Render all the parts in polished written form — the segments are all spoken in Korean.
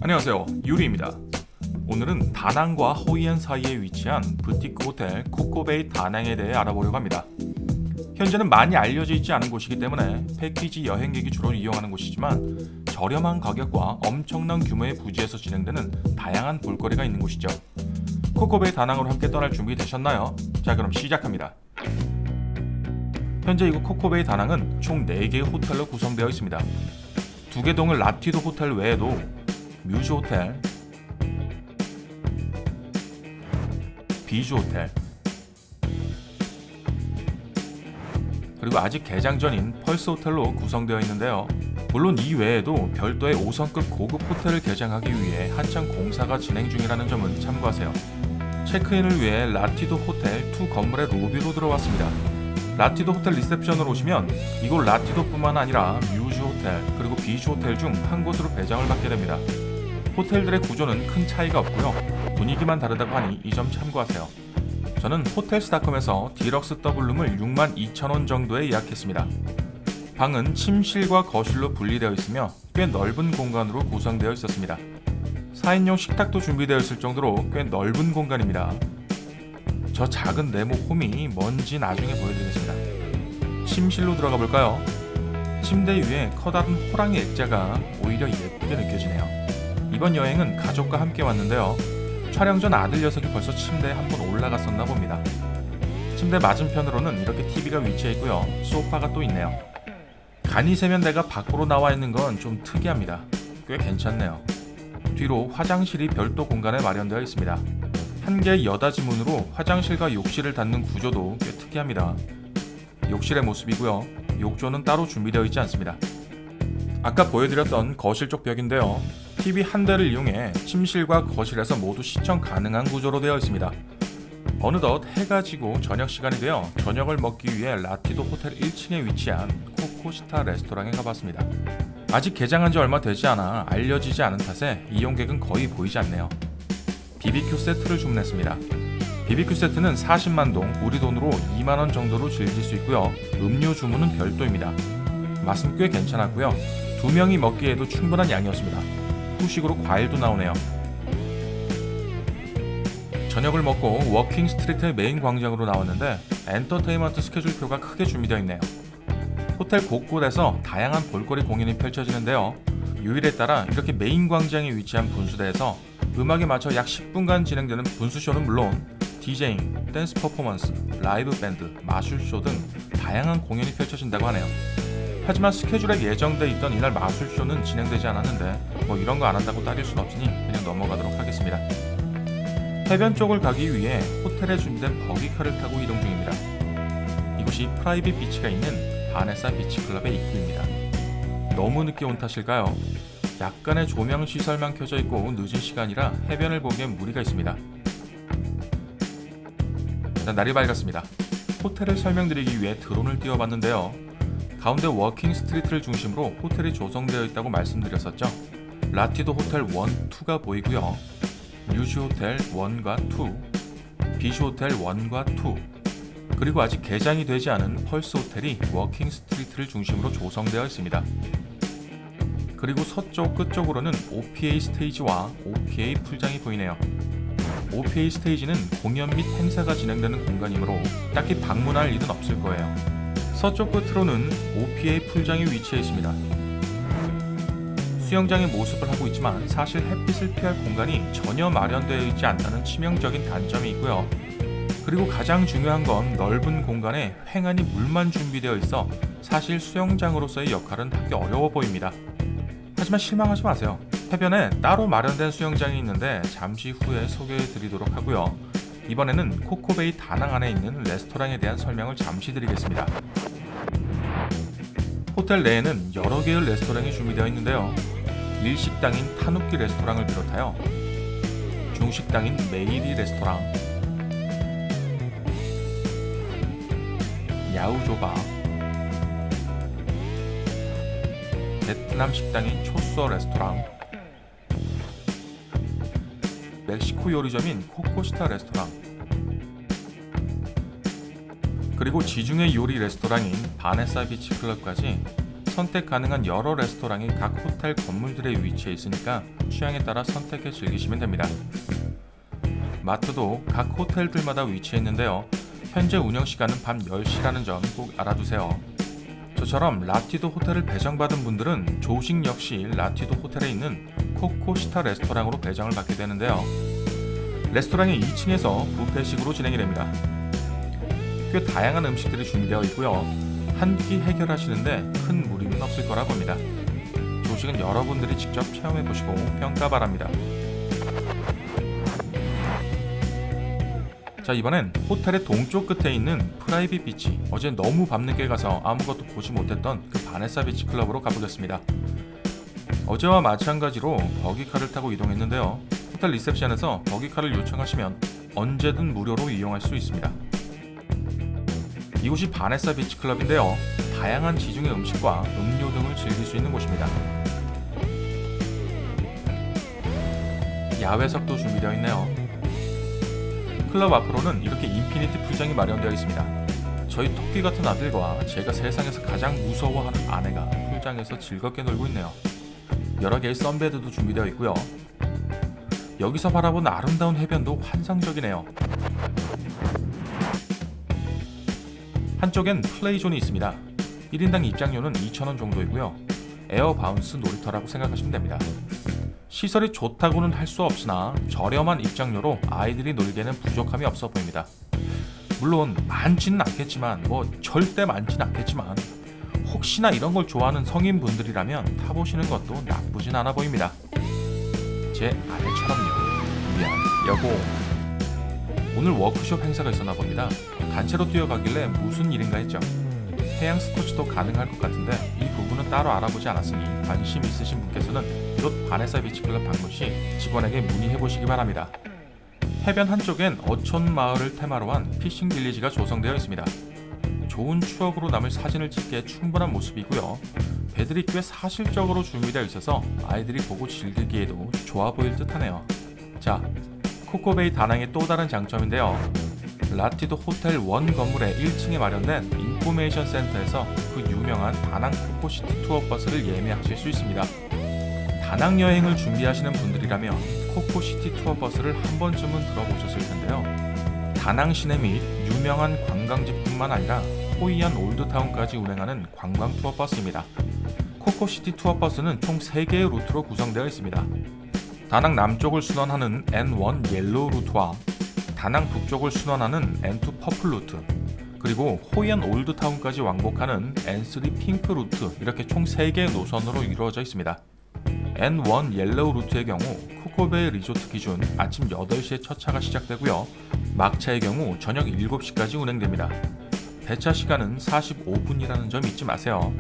안녕하세요, 유리입니다. 오늘은 다낭과 호이안 사이에 위치한 부티크 호텔 코코베이 다낭에 대해 알아보려고 합니다. 현재는 많이 알려져 있지 않은 곳이기 때문에 패키지 여행객이 주로 이용하는 곳이지만 저렴한 가격과 엄청난 규모의 부지에서 진행되는 다양한 볼거리가 있는 곳이죠. 코코베이 다낭으로 함께 떠날 준비 되셨나요? 자, 그럼 시작합니다. 현재 이곳 코코베이 다낭은 총 4개의 호텔로 구성되어 있습니다. 2개 동을 라티도 호텔 외에도 뮤즈 호텔, 비주 호텔, 그리고 아직 개장 전인 펄스 호텔로 구성되어 있는데요. 물론 이 외에도 별도의 5성급 고급 호텔을 개장하기 위해 한창 공사가 진행 중이라는 점은 참고하세요. 체크인을 위해 라티도 호텔 2 건물의 로비로 들어왔습니다. 라티도 호텔 리셉션으로 오시면 이곳 라티도뿐만 아니라 뮤즈 호텔 그리고 비주 호텔 중 한 곳으로 배정을 받게 됩니다. 호텔들의 구조는 큰 차이가 없고요. 분위기만 다르다고 하니 이 점 참고하세요. 저는 호텔스닷컴에서 디럭스 더블룸을 62,000원 정도에 예약했습니다. 방은 침실과 거실로 분리되어 있으며 꽤 넓은 공간으로 구성되어 있었습니다. 4인용 식탁도 준비되어 있을 정도로 꽤 넓은 공간입니다. 저 작은 네모 홈이 뭔지 나중에 보여드리겠습니다. 침실로 들어가 볼까요? 침대 위에 커다란 호랑이 액자가 오히려 예쁘게 느껴지네요. 이번 여행은 가족과 함께 왔는데요. 촬영 전 아들 녀석이 벌써 침대에 한번 올라갔었나 봅니다. 침대 맞은편으로는 이렇게 TV가 위치해 있고요. 소파가 또 있네요. 간이 세면대가 밖으로 나와 있는 건 좀 특이합니다. 꽤 괜찮네요. 뒤로 화장실이 별도 공간에 마련되어 있습니다. 한 개의 여닫이 문으로 화장실과 욕실을 닫는 구조도 꽤 특이합니다. 욕실의 모습이고요. 욕조는 따로 준비되어 있지 않습니다. 아까 보여드렸던 거실 쪽 벽인데요. TV 한 대를 이용해 침실과 거실에서 모두 시청 가능한 구조로 되어 있습니다. 어느덧 해가 지고 저녁 시간이 되어 저녁을 먹기 위해 라티도 호텔 1층에 위치한 코코시타 레스토랑에 가봤습니다. 아직 개장한 지 얼마 되지 않아 알려지지 않은 탓에 이용객은 거의 보이지 않네요. BBQ 세트를 주문했습니다. BBQ 세트는 40만 동, 우리 돈으로 2만 원 정도로 즐길 수 있고요. 음료 주문은 별도입니다. 맛은 꽤 괜찮았고요. 2명이 먹기에도 충분한 양이었습니다. 후식으로 과일도 나오네요. 저녁을 먹고 워킹 스트리트의 메인 광장으로 나왔는데 엔터테인먼트 스케줄표가 크게 준비되어 있네요. 호텔 곳곳에서 다양한 볼거리 공연이 펼쳐지는데요. 요일에 따라 이렇게 메인 광장에 위치한 분수대에서 음악에 맞춰 약 10분간 진행되는 분수쇼는 물론 디제잉, 댄스 퍼포먼스, 라이브 밴드, 마술쇼 등 다양한 공연이 펼쳐진다고 하네요. 하지만 스케줄에 예정돼 있던 이날 마술쇼는 진행되지 않았는데 뭐 이런 거 안 한다고 따질 순 없으니 그냥 넘어가도록 하겠습니다. 해변 쪽을 가기 위해 호텔에 준비된 버기카를 타고 이동 중입니다. 이곳이 프라이빗 비치가 있는 바네사 비치클럽의 입구입니다. 너무 늦게 온 탓일까요? 약간의 조명 시설만 켜져 있고 늦은 시간이라 해변을 보기엔 무리가 있습니다. 날이 밝았습니다. 호텔을 설명드리기 위해 드론을 띄워봤는데요. 가운데 워킹 스트리트를 중심으로 호텔이 조성되어 있다고 말씀드렸었죠. 라티도 호텔 1, 2가 보이고요. 뮤즈 호텔 1과 2, 비주 호텔 1과 2, 그리고 아직 개장이 되지 않은 펄스 호텔이 워킹 스트리트를 중심으로 조성되어 있습니다. 그리고 서쪽 끝쪽으로는 OPA 스테이지와 OPA 풀장이 보이네요. OPA 스테이지는 공연 및 행사가 진행되는 공간이므로 딱히 방문할 일은 없을 거예요. 서쪽 끝으로는 OPA 풀장이 위치해 있습니다. 수영장의 모습을 하고 있지만 사실 햇빛을 피할 공간이 전혀 마련되어 있지 않다는 치명적인 단점이 있고요. 그리고 가장 중요한 건 넓은 공간에 횡하니 물만 준비되어 있어 사실 수영장으로서의 역할은 하기 어려워 보입니다. 하지만 실망하지 마세요. 해변에 따로 마련된 수영장이 있는데 잠시 후에 소개해드리도록 하고요. 이번에는 코코베이 다낭 안에 있는 레스토랑에 대한 설명을 잠시 드리겠습니다. 호텔 내에는 여러 개의 레스토랑이 준비되어 있는데요. 일식당인 타누키 레스토랑을 비롯하여 중식당인 메이리 레스토랑, 야우조바, 베트남 식당인 초수어 레스토랑, 멕시코 요리점인 코코시타 레스토랑, 그리고 지중해 요리 레스토랑인 바네사 비치 클럽까지 선택 가능한 여러 레스토랑이 각 호텔 건물들에 위치해 있으니까 취향에 따라 선택해 즐기시면 됩니다. 마트도 각 호텔들마다 위치해 있는데요. 현재 운영 시간은 밤 10시라는 점 꼭 알아두세요. 저처럼 라티도 호텔을 배정받은 분들은 조식 역시 라티도 호텔에 있는 코코시타 레스토랑으로 배정을 받게 되는데요. 레스토랑이 2층에서 뷔페식으로 진행이 됩니다. 꽤 다양한 음식들이 준비되어 있고요. 한 끼 해결하시는데 큰 무리는 없을 거라 봅니다. 조식은 여러분들이 직접 체험해 보시고 평가 바랍니다. 자, 이번엔 호텔의 동쪽 끝에 있는 프라이빗 비치. 어제 너무 밤늦게 가서 아무것도 보지 못했던 그 바네사 비치 클럽으로 가보겠습니다. 어제와 마찬가지로 버기카를 타고 이동했는데요. 호텔 리셉션에서 버기카를 요청하시면 언제든 무료로 이용할 수 있습니다. 이곳이 바네사 비치 클럽인데요. 다양한 지중해 음식과 음료 등을 즐길 수 있는 곳입니다. 야외석도 준비되어 있네요. 클럽 앞으로는 이렇게 인피니티 풀장이 마련되어 있습니다. 저희 토끼 같은 아들과 제가 세상에서 가장 무서워하는 아내가 풀장에서 즐겁게 놀고 있네요. 여러 개의 선베드도 준비되어 있고요. 여기서 바라본 아름다운 해변도 환상적이네요. 한쪽엔 플레이존이 있습니다. 1인당 입장료는 2,000원 정도이고요. 에어 바운스 놀이터라고 생각하시면 됩니다. 시설이 좋다고는 할 수 없으나 저렴한 입장료로 아이들이 놀기에는 부족함이 없어 보입니다. 물론 많지는 않겠지만 절대 많지는 않겠지만 혹시나 이런 걸 좋아하는 성인분들이라면 타보시는 것도 나쁘진 않아 보입니다. 제 아내처럼요. 미안 여보. 오늘 워크숍 행사가 있었나 봅니다. 단체로 뛰어가길래 무슨 일인가 했죠. 해양 스포츠도 가능할 것 같은데 이 부분은 따로 알아보지 않았으니 관심 있으신 분께서는 이곳 바네사 비치클럽 방문 시 직원에게 문의해 보시기 바랍니다. 해변 한쪽엔 어촌 마을을 테마로 한 피싱 빌리지가 조성되어 있습니다. 좋은 추억으로 남을 사진을 찍기에 충분한 모습이고요. 배들이 꽤 사실적으로 준비되어 있어서 아이들이 보고 즐기기에도 좋아 보일 듯하네요. 자, 코코베이 다낭의 또 다른 장점인데요. 라티도 호텔 원 건물의 1층에 마련된 인포메이션 센터에서 그 유명한 다낭 코코시티 투어 버스를 예매하실 수 있습니다. 다낭 여행을 준비하시는 분들이라면 코코시티 투어 버스를 한 번쯤은 들어보셨을 텐데요. 다낭 시내 및 유명한 관광지뿐만 아니라 호이안 올드타운까지 운행하는 관광 투어 버스입니다. 코코시티 투어 버스는 총 3개의 루트로 구성되어 있습니다. 다낭 남쪽을 순환하는 N1 옐로우 루트와 다낭 북쪽을 순환하는 N2 퍼플 루트, 그리고 호이안 올드타운까지 왕복하는 N3 핑크 루트, 이렇게 총 3개의 노선으로 이루어져 있습니다. N1 옐로우 루트의 경우 코코베이 리조트 기준 아침 8시에 첫 차가 시작되고요. 막차의 경우 저녁 7시까지 운행됩니다. 배차 시간은 45분이라는 점 잊지 마세요.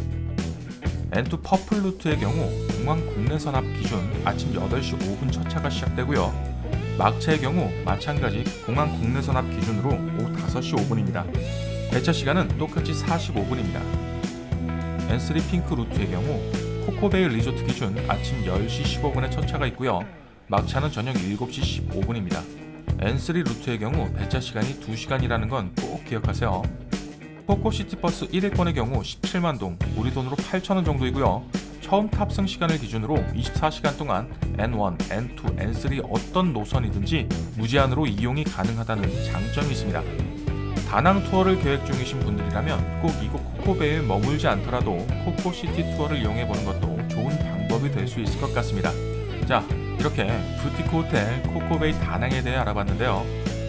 N2 퍼플 루트의 경우 공항 국내선 앞 기준 아침 8시 5분 첫 차가 시작되고요. 막차의 경우 마찬가지 공항 국내선 앞 기준으로 오후 5시 5분입니다. 배차 시간은 똑같이 45분입니다. N3 핑크 루트의 경우 코코베이 리조트 기준 아침 10시 15분에 첫 차가 있고요. 막차는 저녁 7시 15분입니다. N3 루트의 경우 배차 시간이 2시간이라는 건 꼭 기억하세요. 코코시티버스 1일권의 경우 17만 동, 우리 돈으로 8,000원 정도이고요. 처음 탑승 시간을 기준으로 24시간 동안 N1, N2, N3 어떤 노선이든지 무제한으로 이용이 가능하다는 장점이 있습니다. 다낭 투어를 계획 중이신 분들이라면 꼭 이곳 코코베이에 머물지 않더라도 코코시티 투어를 이용해보는 것도 좋은 방법이 될 수 있을 것 같습니다. 자, 이렇게 부티크 호텔 코코베이 다낭에 대해 알아봤는데요.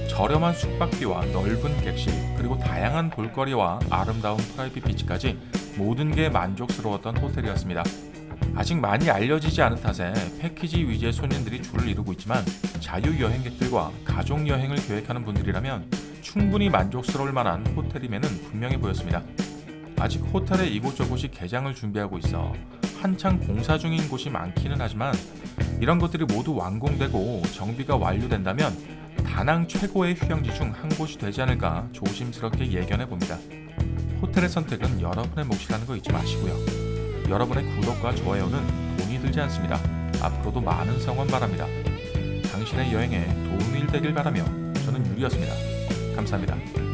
저렴한 숙박비와 넓은 객실, 그리고 다양한 볼거리와 아름다운 프라이빗 비치까지 모든 게 만족스러웠던 호텔이었습니다. 아직 많이 알려지지 않은 탓에 패키지 위주의 손님들이 줄을 이루고 있지만 자유여행객들과 가족여행을 계획하는 분들이라면 충분히 만족스러울 만한 호텔임에는 분명해 보였습니다. 아직 호텔에 이곳저곳이 개장을 준비하고 있어 한창 공사 중인 곳이 많기는 하지만 이런 것들이 모두 완공되고 정비가 완료된다면 다낭 최고의 휴양지 중 한 곳이 되지 않을까 조심스럽게 예견해 봅니다. 호텔의 선택은 여러분의 몫이라는 거 잊지 마시고요. 여러분의 구독과 좋아요는 돈이 들지 않습니다. 앞으로도 많은 성원 바랍니다. 당신의 여행에 도움이 되길 바라며 저는 유리였습니다. 감사합니다.